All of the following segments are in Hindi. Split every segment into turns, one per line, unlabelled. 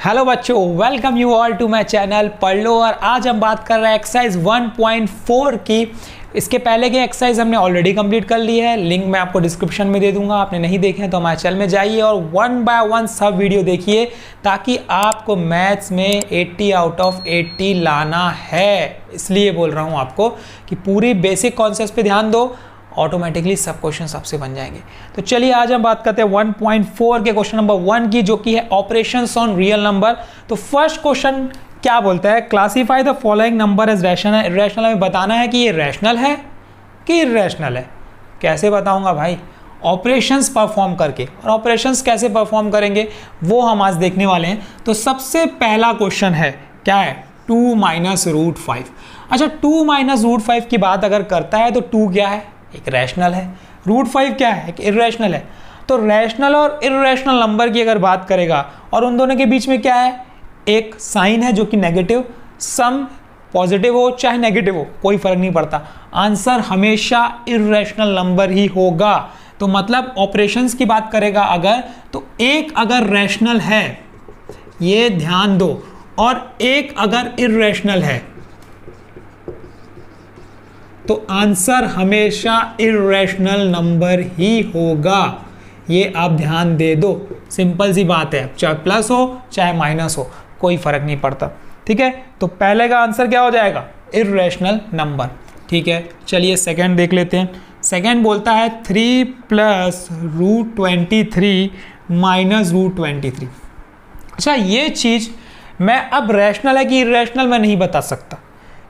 हेलो बच्चों, welcome you all to my channel पढ़ लो। और आज हम बात कर रहे हैं एक्सरसाइज 1.4 की। इसके पहले की एक्सरसाइज हमने ऑलरेडी कंप्लीट कर ली है, लिंक मैं आपको डिस्क्रिप्शन में दे दूंगा। आपने नहीं देखे हैं तो हमारे चैनल में जाइए और 1 बाय 1 सब वीडियो देखिए, ताकि आपको मैथ्स में 80 आउट ऑफ 80 लाना है। इसलिए बोल रहा हूँ आपको कि पूरी बेसिक कॉन्सेप्ट पे ध्यान दो, ऑटोमेटिकली सब क्वेश्चन सबसे बन जाएंगे। तो चलिए आज हम बात करते हैं 1.4 के क्वेश्चन नंबर 1 की, जो कि है ऑपरेशंस ऑन रियल नंबर। तो फर्स्ट क्वेश्चन क्या बोलता है, classify the following number as rational. Irrational हमें बताना है कि ये रैशनल है कि इर्रेशनल है। कैसे बताऊंगा भाई? ऑपरेशंस परफॉर्म करके। और ऑपरेशंस कैसे परफॉर्म करेंगे वो हम आज देखने वाले हैं। तो सबसे पहला क्वेश्चन है, क्या है? 2 माइनस रूट 5। अच्छा, 2 माइनस रूट 5 की बात अगर करता है तो 2 क्या है? एक रैशनल है। रूट 5 क्या है? एक इर्रेशनल है। तो रैशनल और इर्रेशनल नंबर की अगर बात करेगा और उन दोनों के बीच में क्या है? एक साइन है जो कि नेगेटिव। सम पॉजिटिव हो चाहे नेगेटिव हो कोई फर्क नहीं पड़ता, आंसर हमेशा इर्रेशनल नंबर ही होगा। तो मतलब ऑपरेशंस की बात करेगा अगर, तो एक अगर रैशनल है, ये ध्यान दो, और एक अगर इर्रेशनल है तो आंसर हमेशा इर्रेशनल नंबर ही होगा। ये आप ध्यान दे दो, सिंपल सी बात है। चाहे प्लस हो चाहे माइनस हो कोई फर्क नहीं पड़ता, ठीक है। तो पहले का आंसर क्या हो जाएगा? इर्रेशनल नंबर, ठीक है। चलिए सेकंड देख लेते हैं। सेकंड बोलता है 3 प्लस रूट 23 माइनस रूट 23। अच्छा, ये चीज़ मैं अब रैशनल है कि इर्रेशनल मैं नहीं बता सकता,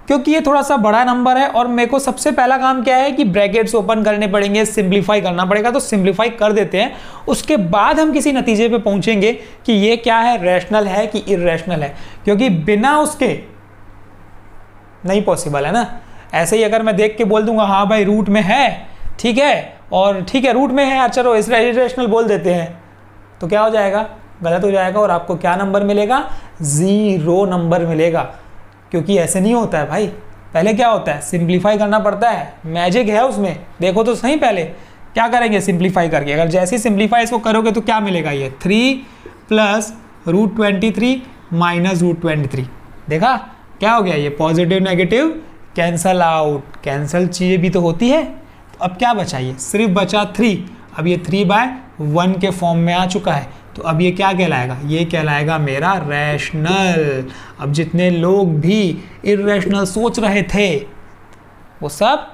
क्योंकि ये थोड़ा सा बड़ा नंबर है और मेरे को सबसे पहला काम क्या है कि ब्रैकेट्स ओपन करने पड़ेंगे, सिंप्लीफाई करना पड़ेगा। तो सिंप्लीफाई कर देते हैं, उसके बाद हम किसी नतीजे पे पहुंचेंगे कि ये क्या है, रैशनल है कि इर्रेशनल है, क्योंकि बिना उसके नहीं पॉसिबल है ना। ऐसे ही अगर मैं देख के बोल दूंगा हाँ भाई रूट में है, ठीक है, और ठीक है रूट में है, चलो इर्रेशनल बोल देते हैं, तो क्या हो जाएगा? गलत हो जाएगा और आपको क्या नंबर मिलेगा? 0 नंबर मिलेगा। क्योंकि ऐसे नहीं होता है भाई, पहले क्या होता है? सिंप्लीफाई करना पड़ता है, मैजिक है उसमें। देखो तो सही, पहले क्या करेंगे? सिंप्लीफाई करके। अगर जैसे ही सिंप्लीफाई इसको करोगे तो क्या मिलेगा? ये 3 प्लस रूट 23 माइनस रूट 23। देखा क्या हो गया? ये positive negative cancel out, cancel चीज़ें भी तो होती है। तो अब क्या बचा? ये सिर्फ बचा 3। अब ये 3/1 के फॉर्म में आ चुका है, तो अब ये क्या कहलाएगा? ये कहलाएगा मेरा रैशनल। अब जितने लोग भी इर्रेशनल सोच रहे थे वो सब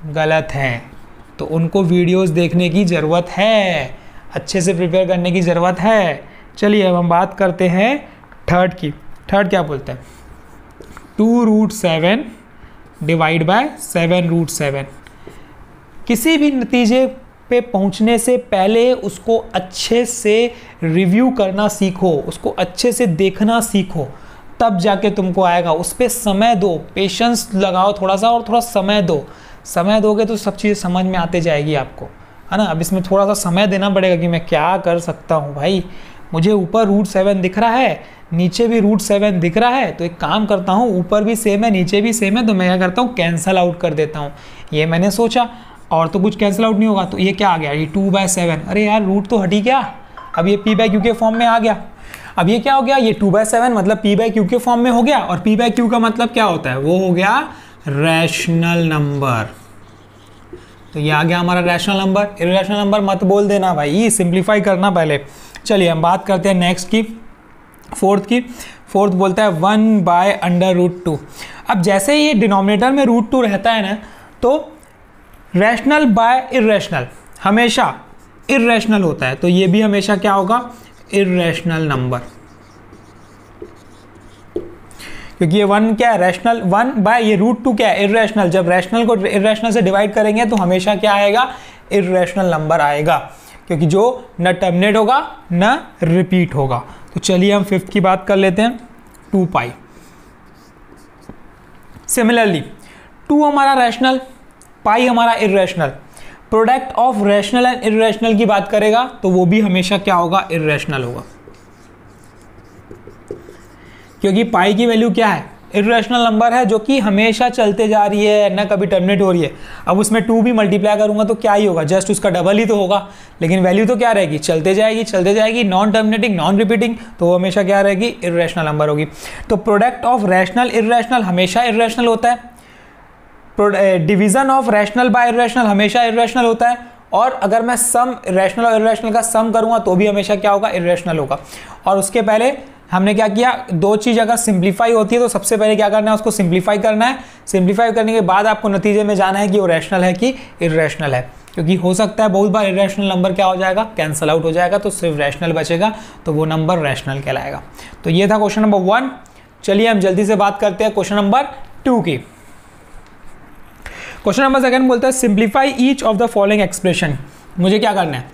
गलत हैं, तो उनको वीडियोस देखने की ज़रूरत है, अच्छे से प्रिपेयर करने की ज़रूरत है। चलिए अब हम बात करते हैं थर्ड की। थर्ड क्या बोलते हैं? 2 रूट 7 डिवाइड बाय 7 रूट 7। किसी भी नतीजे पे पहुंचने से पहले उसको अच्छे से रिव्यू करना सीखो, उसको अच्छे से देखना सीखो, तब जाके तुमको आएगा। उस पर समय दो, पेशेंस लगाओ थोड़ा सा, और थोड़ा समय दो। समय दोगे तो सब चीज़ समझ में आते जाएगी आपको, है ना। अब इसमें थोड़ा सा समय देना पड़ेगा कि मैं क्या कर सकता हूँ भाई। मुझे ऊपर रूट 7 दिख रहा है, नीचे भी रूट 7 दिख रहा है, तो एक काम करता हूँ, ऊपर भी सेम है नीचे भी सेम है, तो मैं क्या करता हूँ? कैंसल आउट कर देता हूँ। ये मैंने सोचा, और तो कुछ कैंसिल आउट नहीं होगा। तो ये क्या आ गया? ये 2/7। अरे यार रूट तो हट ही गया, अब ये p/q के फॉर्म में आ गया। अब ये क्या हो गया? ये 2/7 मतलब p/q के फॉर्म में हो गया, और p/q का मतलब क्या होता है? वो हो गया रैशनल नंबर। तो ये आ गया हमारा रैशनल नंबर। इर्रेशनल नंबर मत बोल देना भाई, सिंप्लीफाई करना पहले। चलिए हम बात करते हैं नेक्स्ट की, फोर्थ की। फोर्थ बोलता है 1/√2। अब जैसे ये डिनोमिनेटर में √2 रहता है ना, तो रैशनल बाय इर्रेशनल हमेशा इर्रेशनल होता है, तो ये भी हमेशा क्या होगा? Irrational number. क्योंकि ये 1 क्या है? रैशनल। 1/ ये √2 क्या है? इर्रेशनल। जब रैशनल को इर्रेशनल से डिवाइड करेंगे तो हमेशा क्या आएगा? इर्रेशनल नंबर आएगा, क्योंकि जो न टर्मिनेट होगा न रिपीट होगा। तो चलिए हम फिफ्थ की बात कर लेते हैं, 2π। सिमिलरली 2 हमारा रैशनल, पाई हमारा irrational. Product of rational and irrational की बात करेगा तो वो भी हमेशा क्या होगा? इर्रेशनल होगा, क्योंकि पाई की वैल्यू क्या है? इरेशनल नंबर है जो कि हमेशा चलते जा रही है, ना कभी टर्मिनेट हो रही है। अब उसमें 2 भी मल्टीप्लाई करूंगा तो क्या ही होगा, जस्ट उसका डबल ही तो होगा, लेकिन वैल्यू तो क्या रहेगी, चलते जाएगी, नॉन टर्मिनेटिंग, नॉन रिपीटिंग, तो वो हमेशा क्या रहेगी, इरेशनल नंबर होगी। तो प्रोडक्ट ऑफ रैशनल इरेशनल हमेशा इरेशनल होता है, division of rational by irrational हमेशा इरेशनल होता है, और अगर मैं सम रैशनल और इरेशनल का सम करूंगा तो भी हमेशा क्या होगा, इरेशनल होगा। और उसके पहले हमने क्या किया, दो चीज़ अगर सिंप्लीफाई होती है तो सबसे पहले क्या करना है, उसको सिंप्लीफाई करना है। सिंप्लीफाई करने के बाद आपको नतीजे में जाना है कि वो रैशनल है कि इरेशनल है, क्योंकि हो सकता है बहुत बार इरेशनल नंबर क्या हो जाएगा, कैंसल आउट हो जाएगा, तो सिर्फ रैशनल बचेगा, तो वो नंबर रैशनल कहलाएगा। तो ये था क्वेश्चन नंबर 1। चलिए हम जल्दी से बात करते हैं क्वेश्चन नंबर 2 की। क्वेश्चन नंबर 2 बोलता है simplify each of the following expression. मुझे क्या करना है,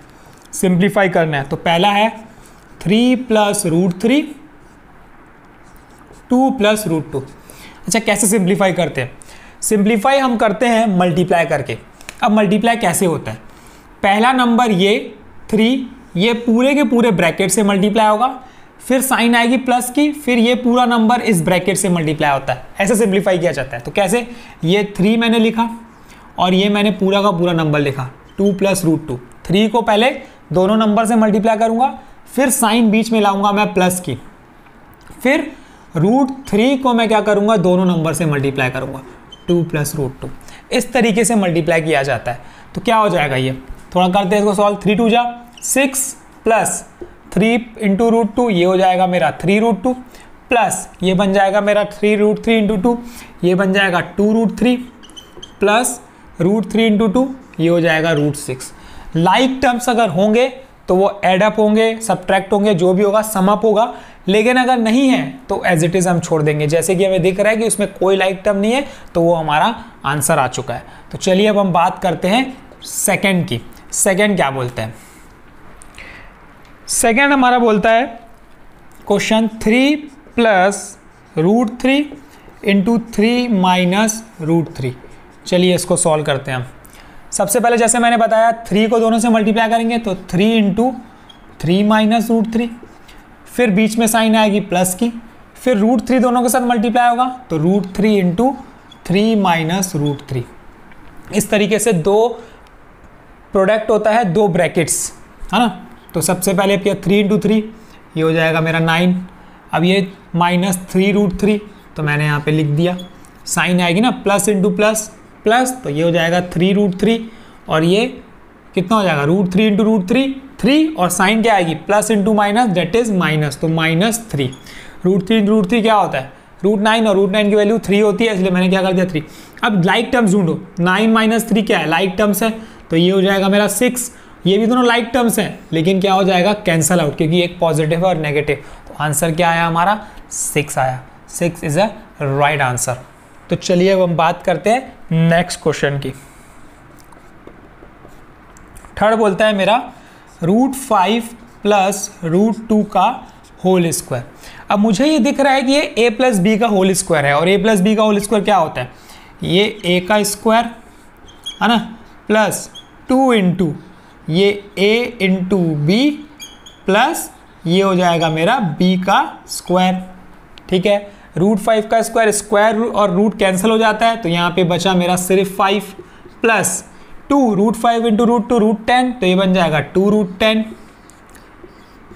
सिंप्लीफाई करना है। तो पहला है 3 + √3, 2 + √2। अच्छा, कैसे सिंप्लीफाई करते हैं, सिंप्लीफाई हम करते हैं मल्टीप्लाई करके। अब मल्टीप्लाई कैसे होता है, पहला नंबर ये 3, ये पूरे के पूरे ब्रैकेट से मल्टीप्लाई होगा, फिर साइन आएगी प्लस की, फिर ये पूरा नंबर इस ब्रैकेट से मल्टीप्लाई होता है, ऐसे सिंप्लीफाई किया जाता है। तो कैसे, ये 3 मैंने लिखा और ये मैंने पूरा का पूरा नंबर लिखा 2 + √2। 3 को पहले दोनों नंबर से मल्टीप्लाई करूंगा, फिर साइन बीच में लाऊंगा मैं प्लस की, फिर √3 को मैं क्या करूंगा, दोनों नंबर से मल्टीप्लाई करूंगा 2 + √2। इस तरीके से मल्टीप्लाई किया जाता है। तो क्या हो जाएगा, ये थोड़ा करते हैं इसको सॉल्व। 3 × 2 = 6 प्लस 3 × √2, ये हो जाएगा मेरा 3 √2, प्लस ये बन जाएगा मेरा 3 √3 × 2, ये बन जाएगा 2 √3, प्लस √3 × 2, ये हो जाएगा √6। लाइक टर्म्स अगर होंगे तो वो एडअप होंगे, सब्ट्रैक्ट होंगे, जो भी होगा सम अप होगा, लेकिन अगर नहीं है तो एज इट इज़ हम छोड़ देंगे। जैसे कि हमें दिख रहा है कि उसमें कोई लाइक टर्म नहीं है, तो वो हमारा आंसर आ चुका है। तो चलिए अब हम बात करते हैं सेकंड की। सेकंड क्या बोलते हैं, सेकंड हमारा बोलता है क्वेश्चन 3 + √3 × 3 - √3। चलिए इसको सॉल्व करते हैं हम। सबसे पहले जैसे मैंने बताया 3 को दोनों से मल्टीप्लाई करेंगे तो 3 × 3 - √3, फिर बीच में साइन आएगी प्लस की, फिर √3 दोनों के साथ मल्टीप्लाई होगा तो √3 × 3 - √3। इस तरीके से दो प्रोडक्ट होता है, दो ब्रैकेट्स, है ना। तो सबसे पहले किया 3 × 3, ये हो जाएगा मेरा 9। अब ये -3 √3, तो मैंने यहाँ पे लिख दिया, साइन आएगी ना प्लस × प्लस प्लस, तो ये हो जाएगा 3 √3, और ये कितना हो जाएगा √3 × √3 3, और साइन क्या आएगी plus × minus, that is minus, तो -3। √3 × √3 क्या होता है, √9, और √9 की वैल्यू 3 होती है, इसलिए मैंने क्या कर दिया 3। अब लाइक टर्म्स ढूंढो, 9 - 3 क्या है, लाइक टर्म्स है, तो ये हो जाएगा मेरा 6। ये भी दोनों लाइक टर्म्स हैं, लेकिन क्या हो जाएगा कैंसल आउट, क्योंकि एक पॉजिटिव है और नेगेटिव। तो आंसर क्या आया हमारा, 6 आया। 6 इज अ राइट आंसर। तो चलिए अब हम बात करते हैं नेक्स्ट क्वेश्चन की। थर्ड बोलता है मेरा √5 + √2 का होल स्क्वायर। अब मुझे ये दिख रहा है कि ये a + b का होल स्क्वायर है, और a + b का होल स्क्वायर क्या होता है, ये a का स्क्वायर है ना, प्लस 2 × ये a × b, प्लस ये हो जाएगा मेरा b का स्क्वायर। ठीक है, √5 का स्क्वायर और रूट कैंसिल हो जाता है, तो यहाँ पे बचा मेरा सिर्फ 5, प्लस 2 √5 × √2 √10, तो ये बन जाएगा 2 √10,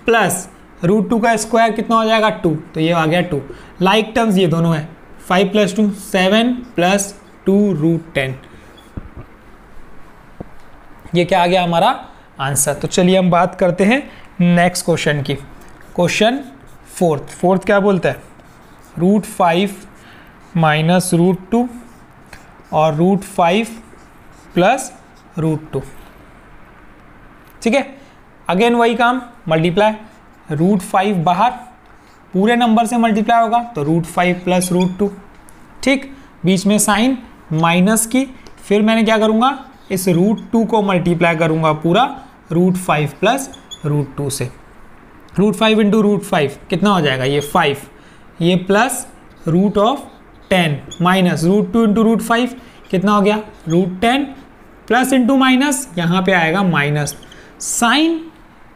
प्लस √2 का स्क्वायर कितना हो जाएगा 2, तो ये आ गया 2। लाइक टर्म्स ये दोनों है, 5 + 2 7 प्लस 2 √10, ये क्या आ गया हमारा आंसर। तो चलिए हम बात करते हैं नेक्स्ट क्वेश्चन की। क्वेश्चन फोर्थ क्या बोलता है, √5 - √2 और √5 + √2। ठीक है, अगेन वही काम, मल्टीप्लाई, √5 बाहर पूरे नंबर से मल्टीप्लाई होगा तो √5 + √2। ठीक, बीच में साइन माइनस की, फिर मैंने क्या करूँगा, इस √2 को मल्टीप्लाई करूँगा पूरा √5 + √2 से। √5 × √5 कितना हो जाएगा, ये 5, ये प्लस √10 माइनस √2 × √5 कितना हो गया √10, प्लस इंटू माइनस, यहाँ पे आएगा माइनस, साइन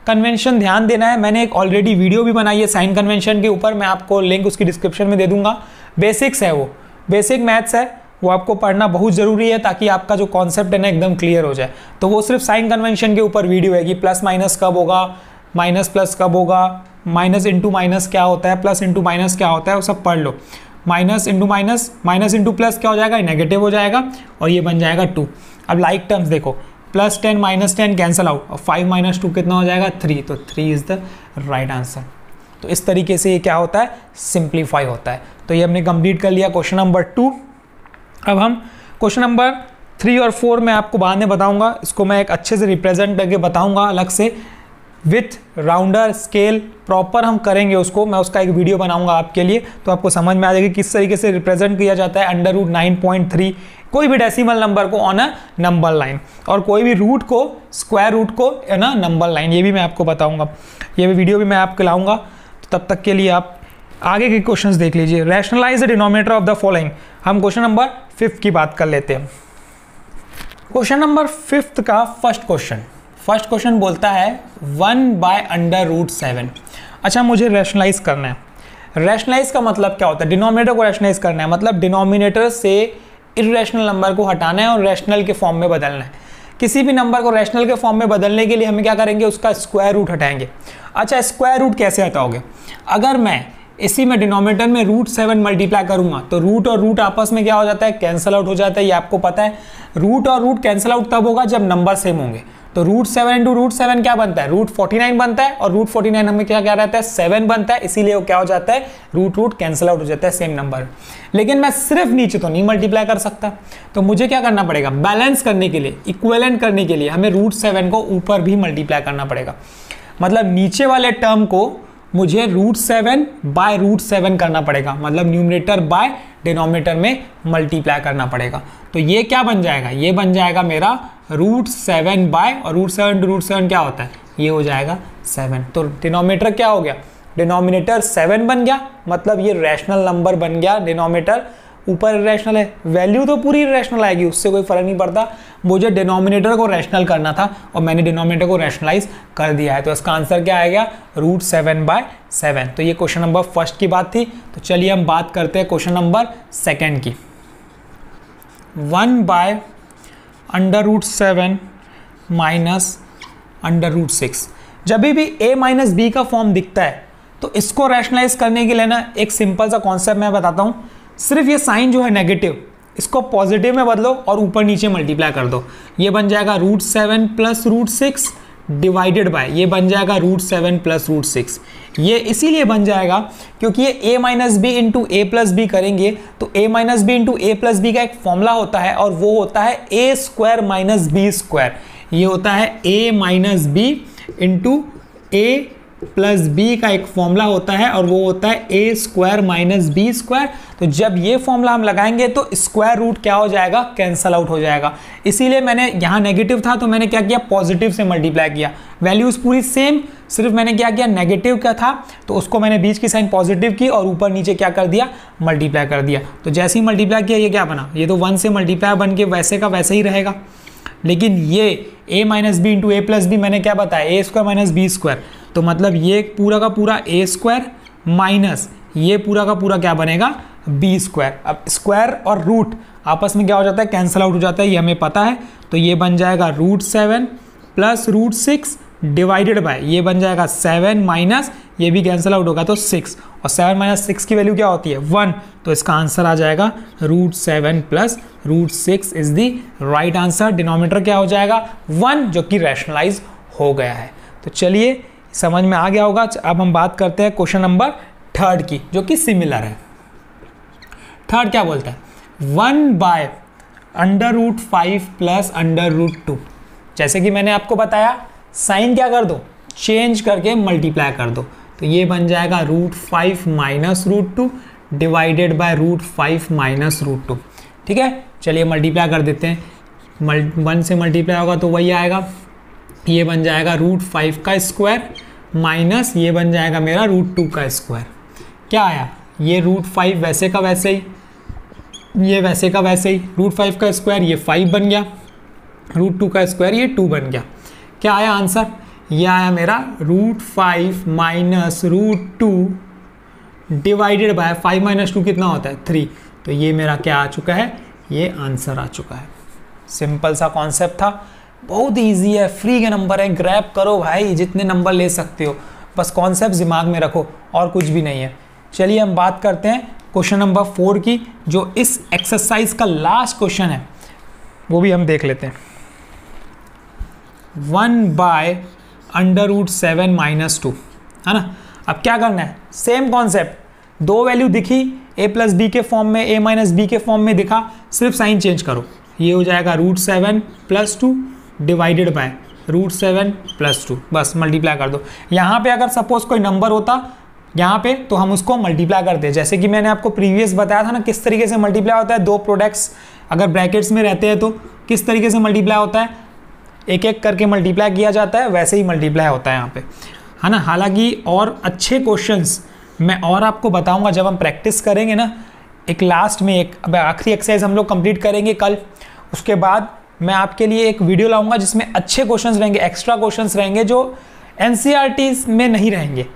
कन्वेंशन ध्यान देना है, मैंने एक ऑलरेडी वीडियो भी बनाई है साइन कन्वेंशन के ऊपर, मैं आपको लिंक उसकी डिस्क्रिप्शन में दे दूंगा। बेसिक्स है, वो बेसिक मैथ्स है, वो आपको पढ़ना बहुत ज़रूरी है ताकि आपका जो कॉन्सेप्ट है ना एकदम क्लियर हो जाए। तो वो सिर्फ साइन कन्वेंशन के ऊपर वीडियो है कि प्लस माइनस कब होगा, माइनस प्लस कब होगा, माइनस इंटू माइनस क्या होता है, प्लस इंटू माइनस क्या होता है, वो सब पढ़ लो। Minus into minus, minus into plus क्या हो जाएगा, नेगेटिव हो जाएगा और ये बन जाएगा 2। अब लाइक टर्म्स देखो, प्लस 10 माइनस 10 कैंसिल आउट और 5 माइनस 2 कितना हो जाएगा, 3। तो 3 इज द राइट आंसर। तो इस तरीके से ये क्या होता है, सिंप्लीफाई होता है। तो ये हमने कंप्लीट कर लिया क्वेश्चन नंबर 2। अब हम क्वेश्चन नंबर 3 और 4 में आपको बाद में बताऊंगा, इसको मैं एक अच्छे से रिप्रेजेंट करके बताऊंगा अलग से, विथ राउंडर स्केल प्रॉपर हम करेंगे उसको, मैं उसका एक वीडियो बनाऊंगा आपके लिए, तो आपको समझ में आ जाएगी किस तरीके से रिप्रेजेंट किया जाता है अंडर रूट 9.3 कोई भी डेसिमल नंबर को ऑन अ नंबर लाइन, और कोई भी रूट को, स्क्वायर रूट को है ना नंबर लाइन, ये भी मैं आपको बताऊंगा, ये भी वीडियो भी मैं आपको लाऊंगा। तो तब तक के लिए आप आगे के क्वेश्चंस देख लीजिए। Rationalize the denominator of the following. हम क्वेश्चन नंबर 5 की बात कर लेते हैं। क्वेश्चन नंबर 5 का फर्स्ट क्वेश्चन बोलता है 1/√7। अच्छा, मुझे रैशनलाइज करना है। रैशनलाइज का मतलब क्या होता है, डिनोमिनेटर को रैशनलाइज करना है, मतलब डिनोमिनेटर से इर्रेशनल नंबर को हटाना है और रैशनल के फॉर्म में बदलना है। किसी भी नंबर को रैशनल के फॉर्म में बदलने के लिए हमें क्या करेंगे, उसका स्क्वायर रूट हटाएंगे। अच्छा, स्क्वायर रूट कैसे हटाओगे, अगर मैं इसी में डिनोमिनेटर में √7 मल्टीप्लाई करूंगा तो रूट और रूट आपस में क्या हो जाता है, कैंसिल आउट हो जाता है, ये आपको पता है। रूट और रूट कैंसिल आउट तब होगा जब नंबर सेम होंगे। तो √7 इंटू √7 क्या बनता है, √49 बनता है, और √49 हमें क्या रहता है, 7 बनता है, इसीलिए वो क्या हो जाता है, रूट कैंसिल आउट हो जाता है सेम नंबर। लेकिन मैं सिर्फ नीचे तो नहीं मल्टीप्लाई कर सकता, तो मुझे क्या करना पड़ेगा, बैलेंस करने के लिए, इक्विवेलेंट करने के लिए हमें √7 को ऊपर भी मल्टीप्लाई करना पड़ेगा। मतलब नीचे वाले टर्म को मुझे √7/√7 करना पड़ेगा, मतलब न्यूमरेटर बाय डिनोमिनेटर में मल्टीप्लाई करना पड़ेगा। तो ये क्या बन जाएगा, ये बन जाएगा मेरा √7 बाय, और √7 टू √7 क्या होता है, ये हो जाएगा 7। तो डिनोमिनेटर क्या हो गया, डिनोमिनेटर 7 बन गया, मतलब ये रैशनल नंबर बन गया। डिनोमिनेटर ऊपर रैशनल है, वैल्यू तो पूरी रैशनल आएगी, उससे कोई फर्क नहीं पड़ता। मुझे डिनोमिनेटर को रैशनल करना था और मैंने डिनोमिनेटर को रैशनलाइज कर दिया है, तो इसका आंसर क्या आएगा, √7/7। तो ये क्वेश्चन नंबर 1 की बात थी। तो चलिए हम बात करते हैं क्वेश्चन नंबर 2 की। 1/√7 माइनस √6। जब भी a माइनस बी का फॉर्म दिखता है तो इसको रैशनलाइज करने के लिए ना एक सिंपल सा कॉन्सेप्ट मैं बताता हूँ। सिर्फ ये साइन जो है नेगेटिव, इसको पॉजिटिव में बदलो और ऊपर नीचे मल्टीप्लाई कर दो। ये बन जाएगा √7 प्लस √6 डिवाइडेड बाय, ये बन जाएगा √7 प्लस √6। ये इसीलिए बन जाएगा क्योंकि ये a minus B into A plus B करेंगे, तो a minus B into A plus B का एक फॉर्मूला होता है और वो होता है a² माइनस बी स्क्वायर। ये होता है a minus B into A plus B का एक फॉर्मूला होता है और वो होता है a² माइनस बी स्क्वायर। तो जब ये फॉर्मूला हम लगाएंगे तो स्क्वायर रूट क्या हो जाएगा, कैंसल आउट हो जाएगा। इसीलिए मैंने यहाँ नेगेटिव था तो मैंने क्या किया, पॉजिटिव से मल्टीप्लाई किया। वैल्यूज पूरी सेम, सिर्फ मैंने क्या किया, नेगेटिव का था तो उसको मैंने बीच की साइन पॉजिटिव की और ऊपर नीचे क्या कर दिया, मल्टीप्लाई कर दिया। तो जैसे ही मल्टीप्लाई किया ये क्या बना, ये तो 1 से मल्टीप्लाई बन के वैसे का वैसे ही रहेगा। लेकिन ये a minus B into A plus B मैंने क्या बताया, a² माइनस बी स्क्वायर, तो मतलब ये पूरा का पूरा a² माइनस ये पूरा का पूरा क्या बनेगा, बी स्क्वायर। अब स्क्वायर और रूट आपस में क्या हो जाता है, कैंसिल आउट हो जाता है, ये हमें पता है। तो ये बन जाएगा √7 प्लस √6 डिवाइडेड बाय, ये बन जाएगा 7 माइनस ये भी कैंसिल आउट होगा तो 6, और 7 माइनस 6 की वैल्यू क्या होती है, 1। तो इसका आंसर आ जाएगा √7 plus √6 is the right answer. Denominator क्या हो जाएगा, 1, जो कि रैशनलाइज हो गया है। तो चलिए समझ में आ गया होगा। अब हम बात करते हैं क्वेश्चन नंबर 3 की, जो कि सिमिलर है। 3 क्या बोलता है, 1/√5 प्लस √2। जैसे कि मैंने आपको बताया, साइन क्या कर दो, चेंज करके मल्टीप्लाई कर दो। तो ये बन जाएगा √5 माइनस √2 डिवाइडेड बाय √5 माइनस √2। ठीक है, चलिए मल्टीप्लाई कर देते हैं। 1 से मल्टीप्लाई होगा तो वही आएगा, ये बन जाएगा √5 का स्क्वायर माइनस ये बन जाएगा मेरा √2 का स्क्वायर। क्या आया, ये √5 वैसे का वैसे ही, ये वैसे का वैसे ही, √5 का स्क्वायर ये 5 बन गया, √2 का स्क्वायर ये 2 बन गया। क्या आया आंसर, ये आया मेरा √5 माइनस √2 डिवाइडेड बाय 5 माइनस 2 कितना होता है 3। तो ये मेरा क्या आ चुका है, ये आंसर आ चुका है। सिंपल सा कॉन्सेप्ट था, बहुत इजी है, फ्री के नंबर है, ग्रैब करो भाई, जितने नंबर ले सकते हो, बस कॉन्सेप्ट दिमाग में रखो और कुछ भी नहीं है। चलिए हम बात करते हैं क्वेश्चन नंबर 4 की, जो इस एक्सरसाइज का लास्ट क्वेश्चन है, वो भी हम देख लेते हैं। 1/√7 माइनस 2, है ना। अब क्या करना है, सेम कॉन्सेप्ट, दो वैल्यू दिखी, a प्लस बी के फॉर्म में, a माइनस बी के फॉर्म में दिखा, सिर्फ साइन चेंज करो। ये हो जाएगा √7 + 2 डिवाइडेड बाय √7 + 2, बस मल्टीप्लाई कर दो। यहाँ पे अगर सपोज कोई नंबर होता यहाँ पे, तो हम उसको मल्टीप्लाई करते हैं, जैसे कि मैंने आपको प्रीवियस बताया था ना किस तरीके से मल्टीप्लाई होता है। दो प्रोडक्ट्स अगर ब्रैकेट्स में रहते हैं तो किस तरीके से मल्टीप्लाई होता है, एक एक करके मल्टीप्लाई किया जाता है, वैसे ही मल्टीप्लाई होता है यहाँ पे, है ना। हालांकि और अच्छे क्वेश्चंस मैं और आपको बताऊंगा जब हम प्रैक्टिस करेंगे ना। एक लास्ट में एक आखिरी एक्सरसाइज हम लोग कंप्लीट करेंगे कल, उसके बाद मैं आपके लिए एक वीडियो लाऊंगा जिसमें अच्छे क्वेश्चंस रहेंगे, एक्स्ट्रा क्वेश्चंस रहेंगे जो एनसीईआरटी में नहीं रहेंगे,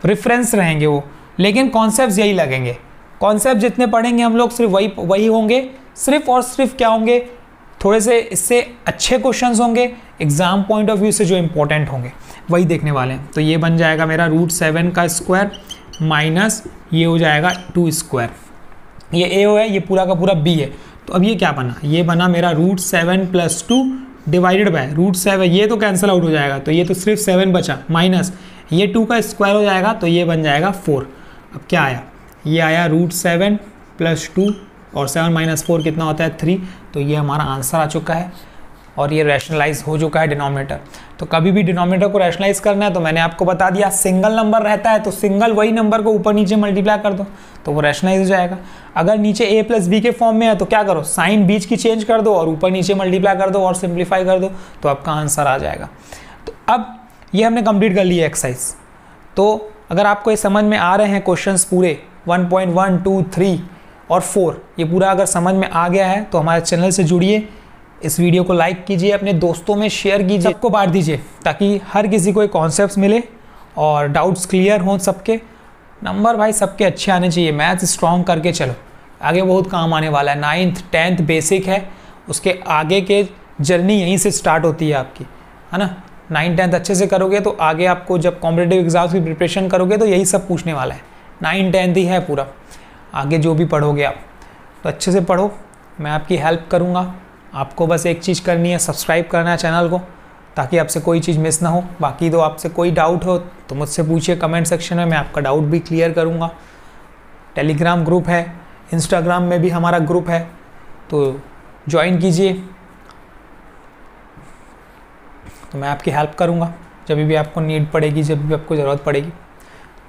रेफरेंस रहेंगे वो, लेकिन कॉन्सेप्ट्स यही लगेंगे। कॉन्सेप्ट जितने पढ़ेंगे हम लोग सिर्फ वही होंगे, सिर्फ और सिर्फ क्या होंगे, थोड़े से इससे अच्छे क्वेश्चंस होंगे, एग्जाम पॉइंट ऑफ व्यू से जो इंपॉर्टेंट होंगे वही देखने वाले हैं। तो ये बन जाएगा मेरा √7 का स्क्वायर माइनस ये हो जाएगा 2 स्क्वायर, ये a है, ये पूरा का पूरा b है। तो अब ये क्या बना, ये बना मेरा √7 + 2 डिवाइडेड बाय √7, ये तो कैंसिल आउट हो जाएगा, तो ये तो सिर्फ 7 बचा, माइनस ये 2 का स्क्वायर हो जाएगा, तो ये बन जाएगा 4। अब क्या आया, ये आया √7 + 2 और 7 - 4 कितना होता है 3। तो ये हमारा आंसर आ चुका है और ये रैशनलाइज हो चुका है डिनोमिनेटर। तो कभी भी डिनोमिनेटर को रैशनलाइज करना है तो मैंने आपको बता दिया, सिंगल नंबर रहता है तो सिंगल वही नंबर को ऊपर नीचे मल्टीप्लाई कर दो तो वो रैशनलाइज हो जाएगा। अगर नीचे a + b के फॉर्म में है तो क्या करो, साइन बीच की चेंज कर दो और ऊपर नीचे मल्टीप्लाई कर दो और सिंप्लीफाई कर दो, तो आपका आंसर आ जाएगा। तो अब ये हमने कंप्लीट कर लिया एक्सरसाइज। तो अगर आपको ये समझ में आ रहे हैं क्वेश्चंस पूरे 1.1, 2, 3 और 4, ये पूरा अगर समझ में आ गया है तो हमारे चैनल से जुड़िए, इस वीडियो को लाइक कीजिए, अपने दोस्तों में शेयर कीजिए, सबको बांट दीजिए ताकि हर किसी को एक कॉन्सेप्ट्स मिले और डाउट्स क्लियर हों सबके। नंबर भाई सबके अच्छे आने चाहिए, मैथ्स स्ट्रॉन्ग करके चलो, आगे बहुत काम आने वाला है। 9th 10th बेसिक है, उसके आगे के जर्नी यहीं से स्टार्ट होती है आपकी, है ना। 9th 10th अच्छे से करोगे तो आगे आपको जब कॉम्पिटिटिव एग्जाम्स की प्रिपरेशन करोगे तो यही सब पूछने वाला है। 9th 10th ही है पूरा, आगे जो भी पढ़ोगे आप तो अच्छे से पढ़ो, मैं आपकी हेल्प करूँगा। आपको बस एक चीज़ करनी है, सब्सक्राइब करना है चैनल को ताकि आपसे कोई चीज़ मिस ना हो। बाकी तो आपसे कोई डाउट हो तो मुझसे पूछिए कमेंट सेक्शन में, मैं आपका डाउट भी क्लियर करूँगा। टेलीग्राम ग्रुप है, इंस्टाग्राम में भी हमारा ग्रुप है, तो ज्वाइन कीजिए, तो मैं आपकी हेल्प करूँगा जब भी आपको नीड पड़ेगी, जब भी आपको ज़रूरत पड़ेगी।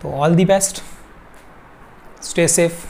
तो all the best, stay safe.